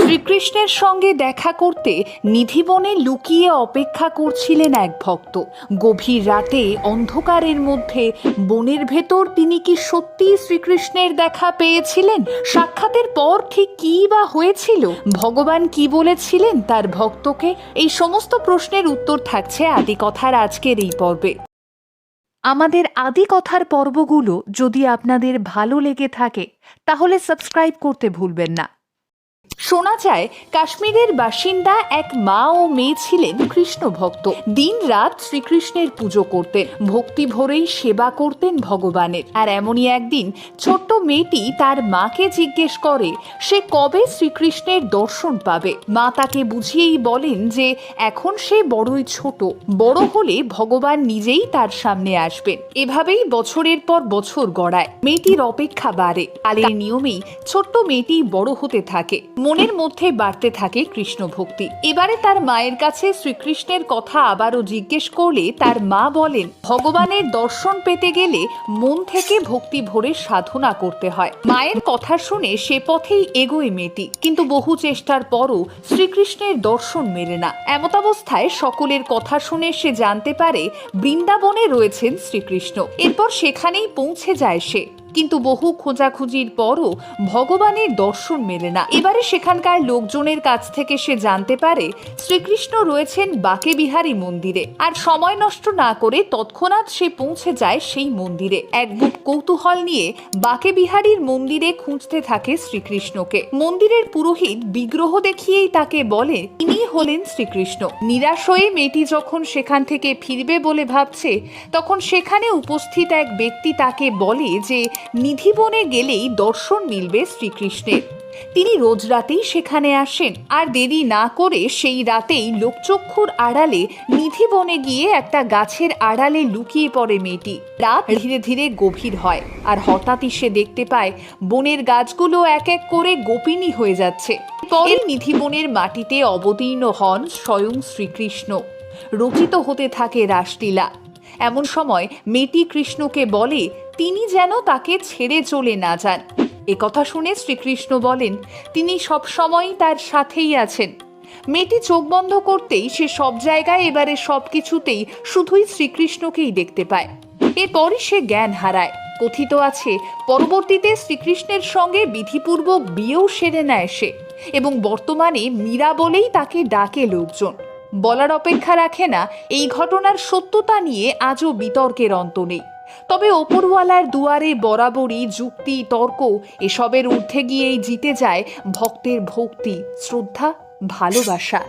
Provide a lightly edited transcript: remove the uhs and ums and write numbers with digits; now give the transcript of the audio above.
শ্রীকৃষ্ণের সঙ্গে দেখা করতে নিধিবনে লুকিয়ে অপেক্ষা করছিলেন এক ভক্ত। গভীর রাতে অন্ধকারের মধ্যে বনের ভেতর তিনি কি সত্যি শ্রীকৃষ্ণের দেখা পেয়েছিলেন? সাক্ষাতের পর ঠিক কী বা হয়েছিল? ভগবান কি বলেছিলেন তার ভক্তকে? এই সমস্ত প্রশ্নের উত্তর থাকছে আদিকথার আজকের এই পর্বে। আমাদের আদিকথার পর্বগুলো যদি আপনাদের ভালো লেগে থাকে তাহলে সাবস্ক্রাইব করতে ভুলবেন না। শোনা যায় কাশ্মীরের বাসিন্দা এক মা ও মেয়ে ছিলেন কৃষ্ণ ভক্ত। দিন রাত শ্রীকৃষ্ণের পুজো করতেন, ভক্তি ভরেই সেবা করতেন ভগবানের। আর এমনই একদিন ছোট্ট মেয়েটি তার মাকে জিজ্ঞেস করে সে কবে শ্রীকৃষ্ণের দর্শন পাবে। মা তাকে বুঝিয়েই বলেন যে এখন সে বড়ই ছোট, বড় হলে ভগবান নিজেই তার সামনে আসবেন। এভাবেই বছরের পর বছর গড়ায়, মেয়েটির অপেক্ষা বাড়ে। কালের নিয়মেই ছোট্ট মেয়েটি বড় হতে থাকে, মনের মধ্যে বাড়তে থাকে কৃষ্ণ ভক্তি। এবারে তার মায়ের কাছে শ্রীকৃষ্ণের কথা আবারও জিজ্ঞেস করলে তার মা বলেন ভগবানের দর্শন পেতে গেলে মন থেকে ভক্তি ভরে সাধনা করতে হয়। মায়ের কথা শুনে সে পথেই এগোয় মেয়েটি, কিন্তু বহু চেষ্টার পরও শ্রীকৃষ্ণের দর্শন মেলে না। এমতাবস্থায় সকলের কথা শুনে সে জানতে পারে বৃন্দাবনে রয়েছেন শ্রীকৃষ্ণ। এরপর সেখানেই পৌঁছে যায় সে, কিন্তু বহু খোঁজাখুঁজির পরও ভগবানের দর্শন মেলে না। এবারে সেখানকার লোকজনের কাছ থেকে সে জানতে পারে শ্রীকৃষ্ণ রয়েছেন বাকে বিহারী মন্দিরে। আর সময় নষ্ট না করে তৎক্ষণাৎ সে পৌঁছে যায় সেই মন্দিরে। এক বুক কৌতূহল নিয়ে বাকে বিহারীর মন্দিরে খুঁজতে থাকে শ্রীকৃষ্ণকে। মন্দিরের পুরোহিত বিগ্রহ দেখিয়েই তাকে বলে ইনি হলেন শ্রীকৃষ্ণ। নিরাশ হয়ে মেয়েটি যখন সেখান থেকে ফিরবে বলে ভাবছে, তখন সেখানে উপস্থিত এক ব্যক্তি তাকে বলে যে নিধিবনে গেলেই দর্শন মিলবে শ্রীকৃষ্ণের। তিনি রোজ রাতেই সেখানে আসেন। আর দেরি না করে সেই রাতেই লোকচক্ষুর আড়ালে নিধিবনে গিয়ে একটা গাছের আড়ালে লুকিয়ে পড়ে মেয়েটি। রাত ধীরে ধীরে গভীর হয়, আর হঠাৎই সে দেখতে পায় বনের গাছগুলো এক এক করে গোপিনী হয়ে যাচ্ছে। পরে নিধিবনের মাটিতে অবতীর্ণ হন স্বয়ং শ্রীকৃষ্ণ। রচিত হতে থাকে রাসলীলা। এমন সময় মেয়েটি কৃষ্ণকে বলে তিনি যেন তাকে ছেড়ে চলে না যান। একথা শুনে শ্রীকৃষ্ণ বলেন তিনি সবসময়ই তার সাথেই আছেন। মেয়েটি চোখ বন্ধ করতেই সে সব জায়গায় এবারে সবকিছুতেই শুধুই শ্রীকৃষ্ণকেই দেখতে পায়। এরপরই সে জ্ঞান হারায়। কথিত আছে পরবর্তীতে শ্রীকৃষ্ণের সঙ্গে বিধিপূর্বক বিয়েও সেরে নেয় সে, এবং বর্তমানে মীরা বলেই তাকে ডাকে লোকজন। বলার অপেক্ষা রাখে না, এই ঘটনার সত্যতা নিয়ে আজও বিতর্কের অন্ত নেই। তবে ওপরওয়ালার দুয়ারে বরাবরই যুক্তি তর্ক এসবের ঊর্ধ্বে গিয়েই জিতে যায় ভক্তের ভক্তি, শ্রদ্ধা, ভালোবাসা।